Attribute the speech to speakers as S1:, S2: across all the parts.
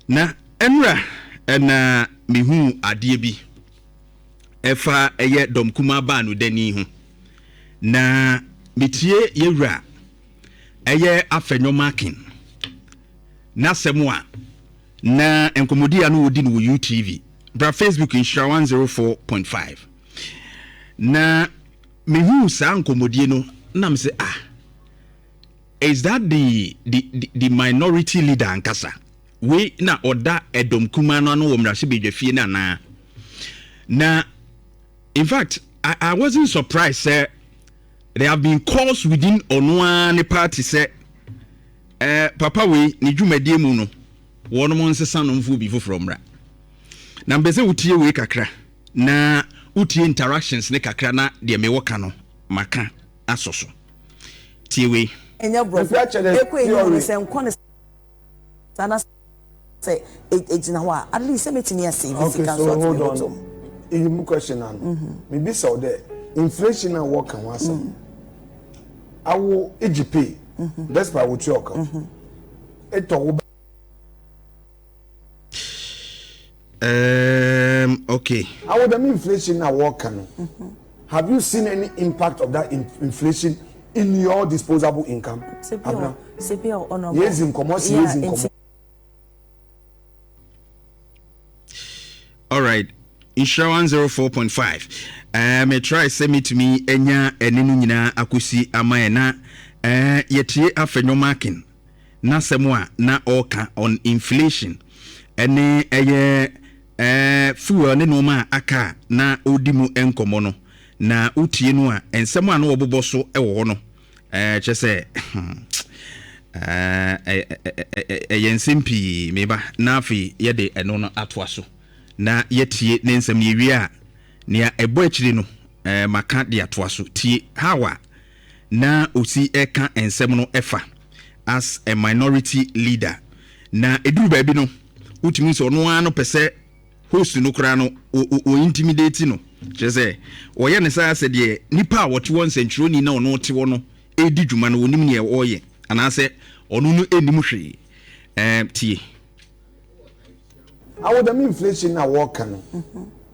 S1: Na enra na mehu adie bi efa eye domkuma ba no dani ho na metie yewura eye Afenyo-Markin na semwa na enkomodi anu odi no UTV bra Facebook Nhyira 104.5 na mehu sa enkomodi no na me say is that the minority leader ankasa we na oda edom kuma no wo mrahye bedwafie na in fact I wasn't surprised there have been calls within Onwa party say papa we ni dwumadie mu no wono mo nsesa no mfu bi foforo mra na mbese wutie we kakra na utie interactions ne kakra na de me woka no maka asoso tie we
S2: enya bro ekwe se nkone sana say ejina ho at least metini ase physical
S3: so hold on in question and maybe so there inflation and work and wasa awo EGP that's by what you eto
S1: okay
S3: awo the inflation and work and have you seen any impact of that inflation in your disposable income?
S2: CPO honorable.
S3: Yes, in commerce, yes, in commerce.
S1: All right. Nhyira 104.5. Me try send me to me enya enenu nyina akusi amaye na yetie Afenyo-Markin na semwa na oka on inflation ene eye fuel ne no ma aka na odimu enkomo no na utie no a ensem a na obobo so ewo ho no chese yensimpi meba na afi yede eno no atoa so na yetie ne nsem ye wi a ne ebo akiri no maka de atoa so tie hawa na osi eka ensem no efa as a minority leader na eduru ba bi no utimi so no ano pese host no kra no o intimidate no chese oye ne sa se de nipa a wote won century ni na ono te wo no edi dwuma no onim ne oye anase onu no enim hwe tie
S3: how the inflation na work no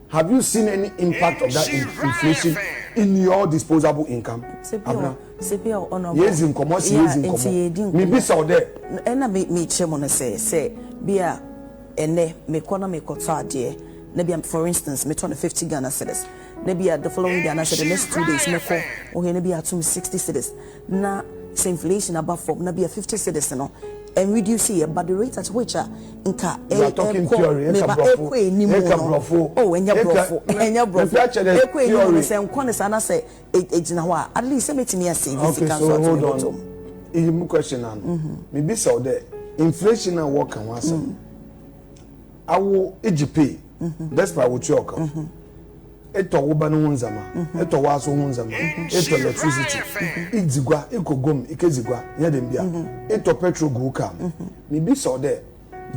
S3: have you seen any impact of that inflation in your disposable income?
S2: CPO honorable.
S3: Yes, in commerce, yes, in commerce. Me be so there.
S2: And me chemo na say bia ene me kona me kota de na bia for instance me 250 Ghana cedis na bia the following day na say the next 2 days me ko o he na bia 260 cedis na say inflation above for na bia 50 cedis no and reduce here but the rate at which nka
S3: you are talking theory
S2: enya brofo ekwe ni say nkone sana say ejina ho at least say metimi ase
S3: physical so hold on in question and me be so there inflation and work and wasa awo EGP that's by what you talk eto wo ba no nzama eto wa so nzama eto electricity idzigwa ekogom ikezigwa ya dem bia eto petrol go kam me be so there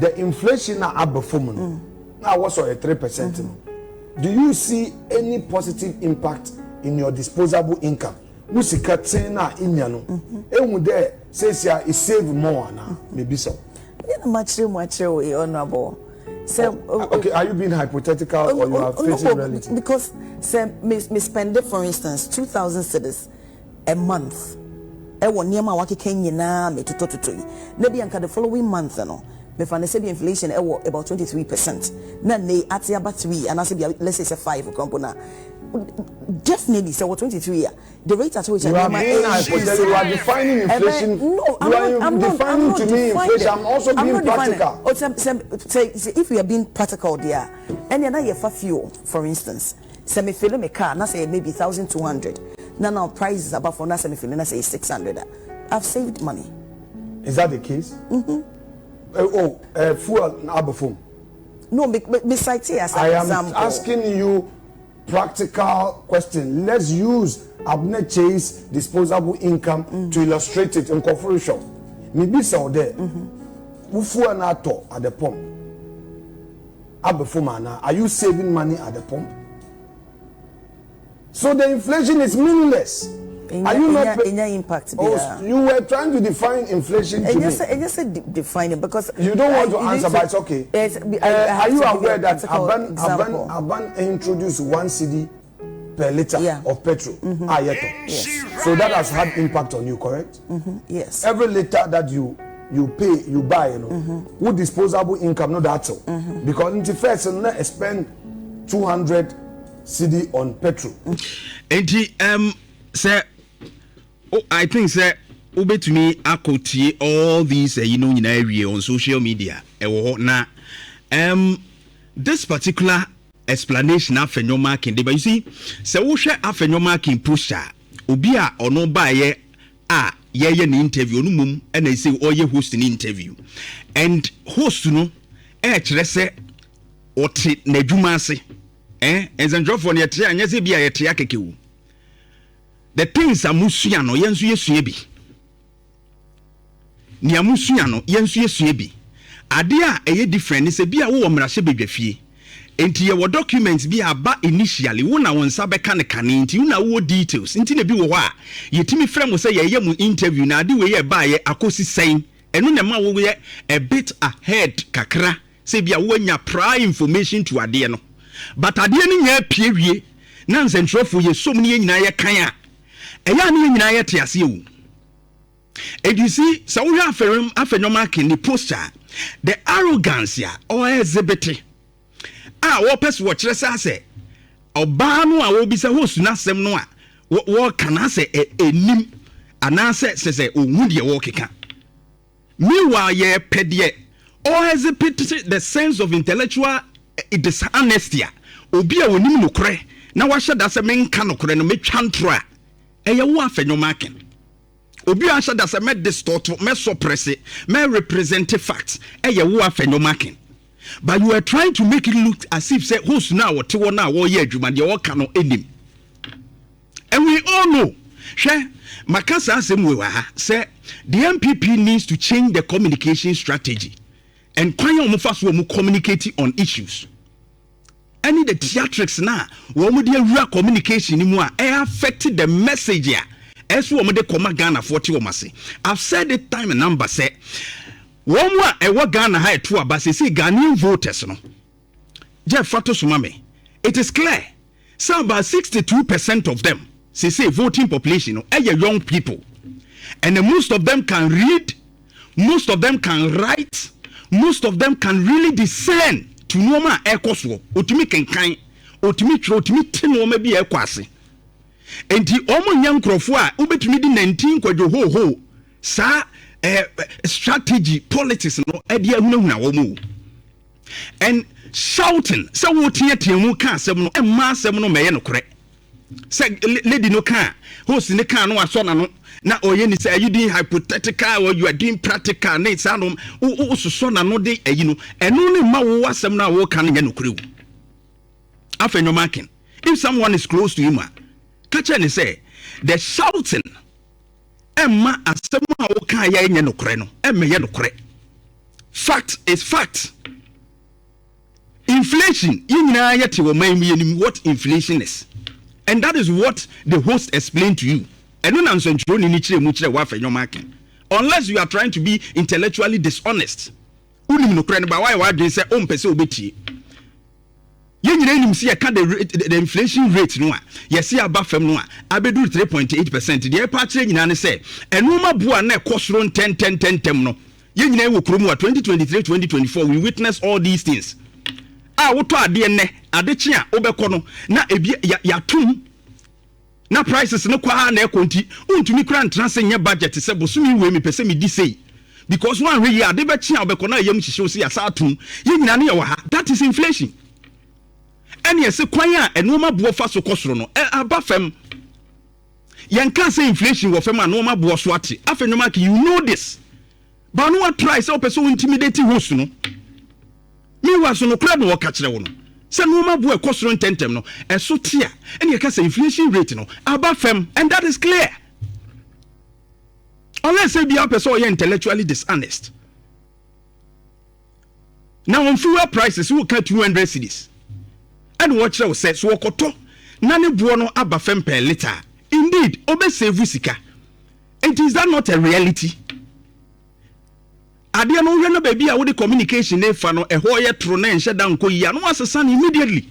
S3: the inflation na abefom no na was 3% do you see any positive impact in your disposable income musika tin na inya no ehun there says ya is save more na me be so
S2: na machire honorable.
S3: Okay, are you being hypothetical or you are facing reality?
S2: Because me spend for instance 2,000 cedis a month. E won niam a wakeke nyina me totototo. Na bi anka the following month no. Me fa na say the inflation e wo about 23%. Na ne ati aba 3 and I say let's say 5 compona. Definitely say what 23 the rate at which
S3: you are defining inflation.
S2: No, I'm defining
S3: to me inflation. I'm also being practical.
S2: Say if we are being practical there and then you have fuel for instance say me fill me car na say maybe 1,200 now price is above for na say me fill na say 600 I've saved money.
S3: Is that the case? Fuel na above.
S2: No, me cite as an example.
S3: I am asking you practical question. Let's use Abner Chase disposable income to illustrate it in corporation. Maybe so there. Ufu anato at the pump. Abefumana, are you saving money at the pump? So the inflation is meaningless. Are you not
S2: impact?
S3: Oh, you were trying to define inflation to me.
S2: And you said define it because
S3: you don't want to answer, but it's okay. Are you aware that Aban introduced 1 cedi per liter of petrol?
S2: Yes.
S3: So that has had impact on you, correct?
S2: Yes.
S3: Every liter that you pay, you buy, with disposable income, not that so. Because in the first, spend 200 cedi on petrol.
S1: Sir, I think, sir, ube to me, akoti all these, in area on social media. This particular explanation of Afenyo-Markin, but you see, so we share Afenyo-Markin poster, ubia or no buy ye an interview, no mum, and they say, oh, you host an interview. And host, no, say, or nejumase, as a drop on your tea, and yes, be a tiakeku. The things are musuano, yensu yesuebi. Ni amusuano, yensu yesuebi. Adia eye different, is a bia wo mrashe bedwafie. Enti ye wo documents bi aba initially, wona wonsa beka ne kane nti una wo details. Nti ne bi wo ho a, yetimi frem wo say ye mu interview na ade we ye ba ye akosi sen. Eno ne ma wo ye a bit ahead kakra. Say bia wo nya prior information to ade no. But ade ne nya pie wie, na nsentrofo ye som ne nyina ye kan a. Eya ne nyina ye te ase wu. And you see, so we have Afenyo-Markin the poster, the arrogance ya or exhibit. What person watch us say? Obano a will be so host na sem no a. What can I say a nim? And answer says a woody walking. Meanwhile, ye pedie or exhibit the sense of intellectual dishonesty. Obia wonim no kre. Na wa shada se men kan no kre no me twantra. Eye wo Afenyo-Markin. Obi answer that se me distort, me suppress it, me represent facts. Eye wo Afenyo-Markin. But you are trying to make it look as if say who's now what you now or ye adwuma de all cannot enim. And we all know, share Makasa asem we wa say the MPP needs to change the communication strategy. And kwan ya omufa so mu communicate on issues. Any the theatrics na wo mu de awura communication ni mu a affect the message ya. As we de koma Ghana 40 womase. I've said it time and number say one more a Ghana high to a say Ghanaian voters no. Jeff Fato Sumame. It is clear. So about 62% of them say voting population are young people. And most of them can read, most of them can write, most of them can really discern to know ma ekoswo. Otimi kenkan, otimi tro, otimi tino maybe ekwase. Enti omo nyankrofo a ubetumi di 19 kwadwo ho sa strategy politics no e dia hunahuna wo mu and shouting so wo tie mu ka asem no e ma asem no meye no kore say lady no ka host ne ka no aso na no na oye ni say are you doing hypothetical or you are doing practical na isa no so na no de ayi no eno ne ma wo asem na wo ka no kore wu Afenyo-Markin. If someone is close to him catch and say the shouting Emma asema wo kan ya nye no kore no emeye no kore. Fact is fact. Inflation yina yete wo man mi what inflation is. And that is what the host explained to you. Eno na nsonchiro ni kire mu kire wa Afenyo-Markin. Unless you are trying to be intellectually dishonest. Unim no kore no ba why dwen say o mpese obetie. Yenyina nim see the inflation rate no a yesi aba fam no a abedu 3.8%. The pa kire nyina ne say enoma bua na ekosoro 10 no yenyina wo kromu 2023-2024 we witness all these things. Woto ade ne ade chi a obekọ no na ebi yatum na prices no kwa na ekonti untumi kra ntrance nya budget se bosumi we mi pese mi di sei because one we ade be chi a obekọ na yam hihye osi asa atum yenyina ne ye wa ha. That is inflation. And yes, kwanya enoma buo fa so kosoro no aba fam yanka say inflation wo fam anoma buo so ate Afenyo-Markin you know this but no try say person intimidate host no me was no crowd no ka kire wo no say noma buo kosoro tentem no eso tia and you can say inflation rate no aba fam and that is clear unless say be a person you intellectually dishonest. Now on fuel prices who can 200 cedis and watch us says wokoto nane buo no aba fem per liter in indeed obe save sika. And is that not a reality? Adia no hwe no baby a wo de communication e fa no ehwo ye tro na enhye da nko yi no asesa immediately.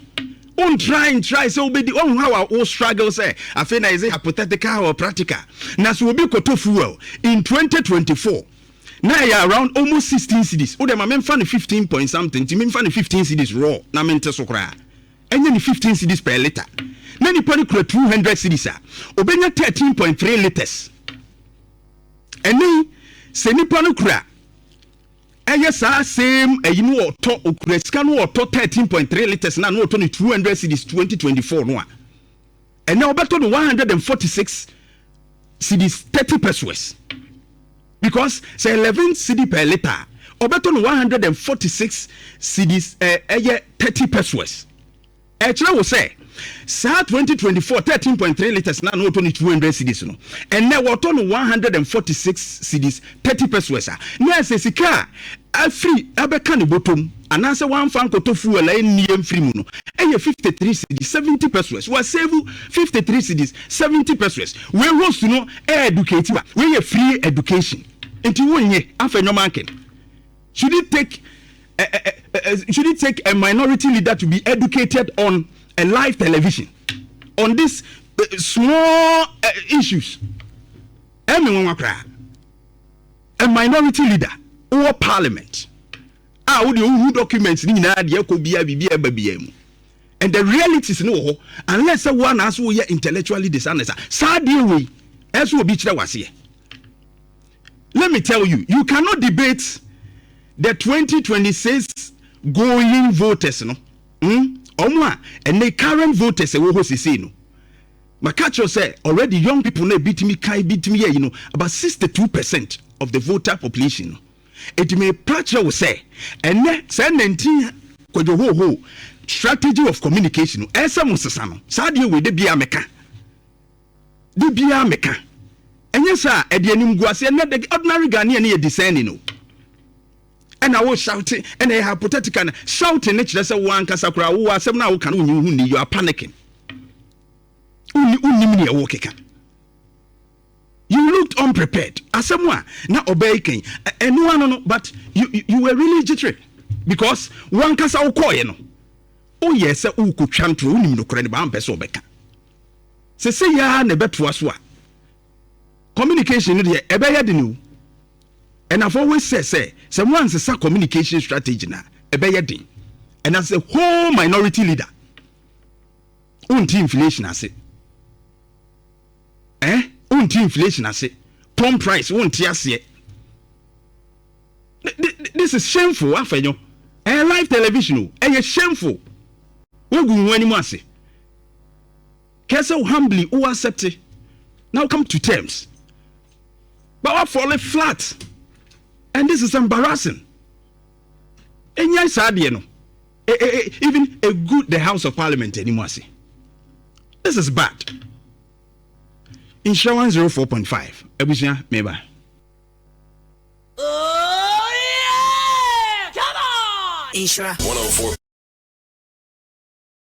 S1: On try say obedi on how we struggle say afena is it hypothetical or practical. Na so obi koto fuel in 2024. Now ya around almost 16 cedis. O dem ma memfa no 15 point something. Ti memfa no 15 cedis raw na mente so kra. Enye ni 15 cedis per liter. Na ni poni kura 200 cedis a. Obenya 13.3 liters. Eni se ni poni kura eye sa same eyinu oto okura sika no oto 13.3 liters na no oto ni 200 cedis 2024 no a. And now obeto no 146 cedis 30 pesos. Because say 11 cedi per liter, obeto no 146 cedis 30 pesos. Actually, we say, sa 2024 13.3 liters na no 200 cedis no. And now we turn 146 cedis 30 pesos. Now say sika free abeka ni bottom. And answer one fan koto fuel niem free mu no. 53 cedis 70 pesos. We save 53 cedis 70 pesos. We roast no educate we free education. Into one year Afenyo-Markin. Should it take a minority leader to be educated on a live television on these small issues? A minority leader or parliament. Who documents and the realities no unless one has who are intellectually dishonest. Sadly, we as will be was here. Let me tell you, you cannot debate the 2026 going voters, no. And the current voters, no. Makacho say already young people beat me, about 62% of the voter population. It may Pacho say, and then send 19 strategy of communication. Esa musasano. Sadio we de bia meka. De bia meka. And yes, sir, at the Nimguasi, and the ordinary Ghanaian near descending. No. And I was shouting, and I hypothetical shouting, that's a one Casacra who are some now can you are panicking. You looked unprepared. As someone not obeying, and no, but you were really jittery because one Casa Okoa, no. Oh, yes, sir, who could chant to no credit peso beka. Say, ya never to us what. Communication is a better than and I've always said, someone's a communication strategy now, a better thing. And as a whole minority leader, inflation, I say. Inflation, I say. Pump price, this is shameful, Afenyo. Live television, shameful. What go anymore say? Kesa humbly, who accept it. Now come to terms. But I fall flat. And this is embarrassing. And yes, even a good the House of Parliament anymore say. This is bad. Insurance 04.5. Ebusia, maybe.
S4: Oh yeah! Come on! Nhyira 104.